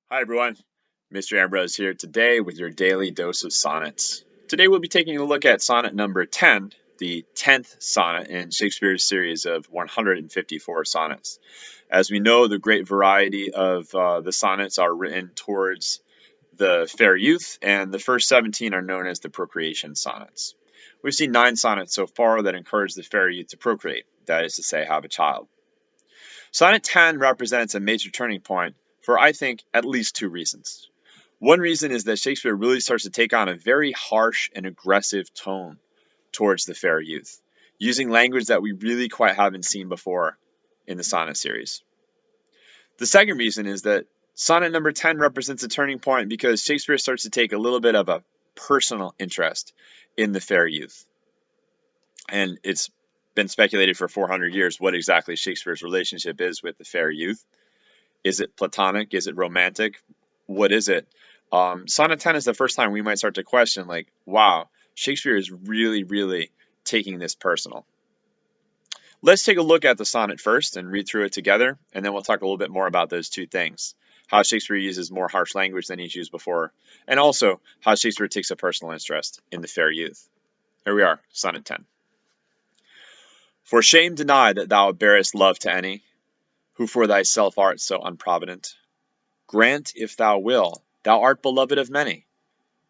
Hi everyone, Mr. Ambrose here today with your daily dose of sonnets. Today we'll be taking a look at sonnet number 10, the 10th sonnet in Shakespeare's series of 154 sonnets. As we know, the great variety of the sonnets are written towards the fair youth, and the first 17 are known as the procreation sonnets. We've seen 9 sonnets so far that encourage the fair youth to procreate, that is to say, have a child. Sonnet 10 represents a major turning point for, I think, at least 2 reasons. One reason is that Shakespeare really starts to take on a very harsh and aggressive tone towards the fair youth, using language that we really quite haven't seen before in the sonnet series. The second reason is that sonnet number 10 represents a turning point because Shakespeare starts to take a little bit of a personal interest in the fair youth. And it's been speculated for 400 years what exactly Shakespeare's relationship is with the fair youth. Is it platonic? Is it romantic? What is it? Sonnet 10 is the first time we might start to question, like, wow, Shakespeare is really taking this personal. Let's take a look at the sonnet first and read through it together, and then we'll talk a little bit more about those two things. How Shakespeare uses more harsh language than he's used before, and also how Shakespeare takes a personal interest in the fair youth. Here we are, sonnet 10. For shame deny that thou bearest love to any, who for thyself art so unprovident. Grant, if thou will, thou art beloved of many,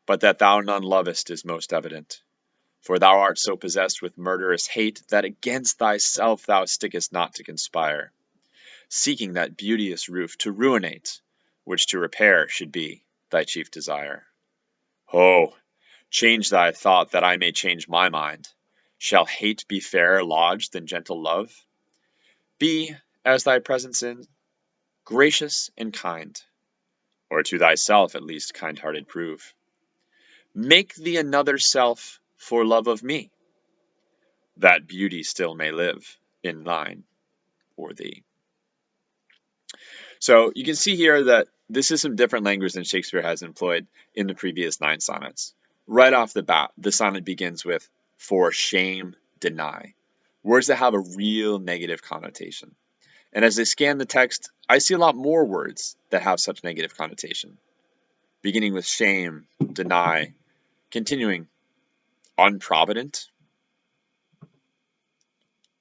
but that thou none lovest is most evident. For thou art so possessed with murderous hate, that against thyself thou stickest not to conspire, seeking that beauteous roof to ruinate, which to repair should be thy chief desire. Ho, change thy thought that I may change my mind. Shall hate be fairer lodged than gentle love? Be, as thy present sin, gracious and kind, or to thyself at least kind-hearted prove. Make thee another self for love of me, that beauty still may live in thine or thee. So you can see here that this is some different language than Shakespeare has employed in the previous 9 sonnets. Right off the bat, the sonnet begins with, for shame deny, words that have a real negative connotation. And as I scan the text, I see a lot more words that have such negative connotation. Beginning with shame, deny, continuing, unprovident,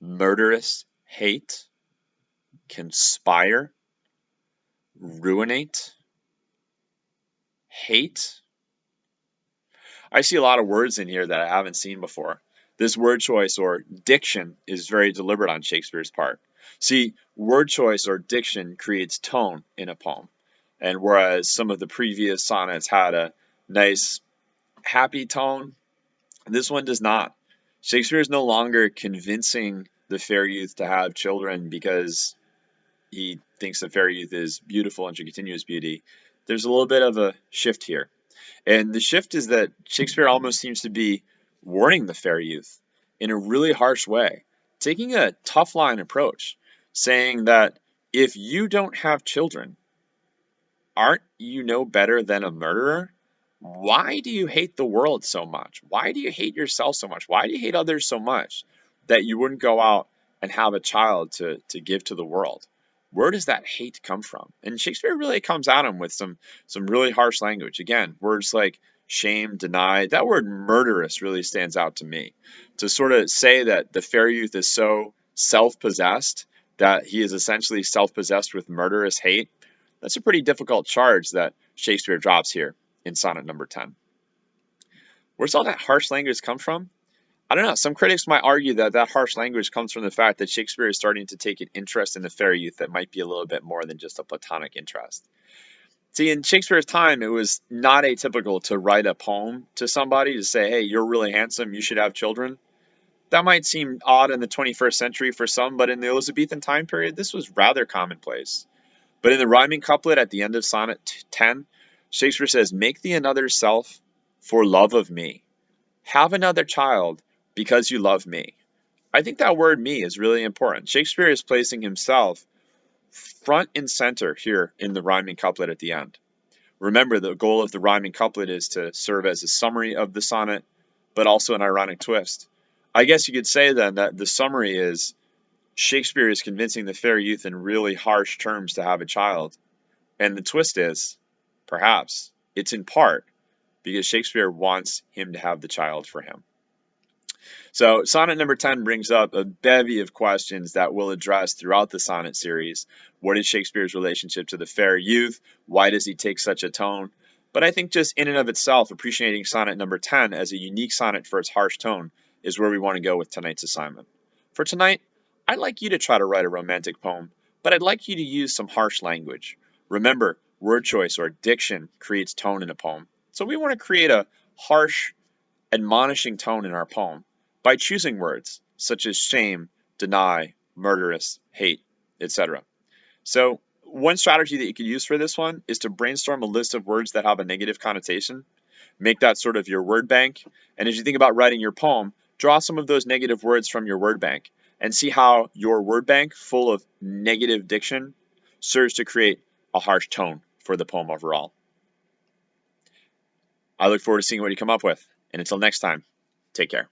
murderous, hate, conspire, ruinate, hate. I see a lot of words in here that I haven't seen before. This word choice or diction is very deliberate on Shakespeare's part. See, word choice or diction creates tone in a poem. And whereas some of the previous sonnets had a nice, happy tone, this one does not. Shakespeare is no longer convincing the fair youth to have children because he thinks the fair youth is beautiful and should continue his beauty. There's a little bit of a shift here. And the shift is that Shakespeare almost seems to be warning the fair youth in a really harsh way, taking a tough line approach, saying that if you don't have children, aren't you no better than a murderer? Why do you hate the world so much? Why do you hate yourself so much? Why do you hate others so much that you wouldn't go out and have a child to give to the world? Where does that hate come from? And Shakespeare really comes at him with some really harsh language. Again, words like shame, deny. That word murderous really stands out to me. To sort of say that the fair youth is so self-possessed that he is essentially self-possessed with murderous hate, that's a pretty difficult charge that Shakespeare drops here in sonnet number 10. Where's all that harsh language come from? I don't know. Some critics might argue that that harsh language comes from the fact that Shakespeare is starting to take an interest in the fair youth that might be a little bit more than just a platonic interest. See, in Shakespeare's time, it was not atypical to write a poem to somebody to say, hey, you're really handsome, you should have children. That might seem odd in the 21st century for some, but in the Elizabethan time period, this was rather commonplace. But in the rhyming couplet at the end of sonnet 10, Shakespeare says, make thee another self for love of me. Have another child because you love me. I think that word me is really important. Shakespeare is placing himself front and center here in the rhyming couplet at the end. Remember, the goal of the rhyming couplet is to serve as a summary of the sonnet, but also an ironic twist. I guess you could say then that the summary is Shakespeare is convincing the fair youth in really harsh terms to have a child. And the twist is Perhaps it's in part because Shakespeare wants him to have the child for him. So, sonnet number 10 brings up a bevy of questions that we'll address throughout the sonnet series. What is Shakespeare's relationship to the fair youth? Why does he take such a tone? But I think just in and of itself, appreciating sonnet number 10 as a unique sonnet for its harsh tone is where we want to go with tonight's assignment. For tonight, I'd like you to try to write a romantic poem, but I'd like you to use some harsh language. Remember, word choice or diction creates tone in a poem. So we want to create a harsh, admonishing tone in our poem by choosing words such as shame, deny, murderous, hate, etc. So, one strategy that you could use for this one is to brainstorm a list of words that have a negative connotation, make that sort of your word bank, and as you think about writing your poem, draw some of those negative words from your word bank and see how your word bank, full of negative diction, serves to create a harsh tone for the poem overall. I look forward to seeing what you come up with, and until next time, take care.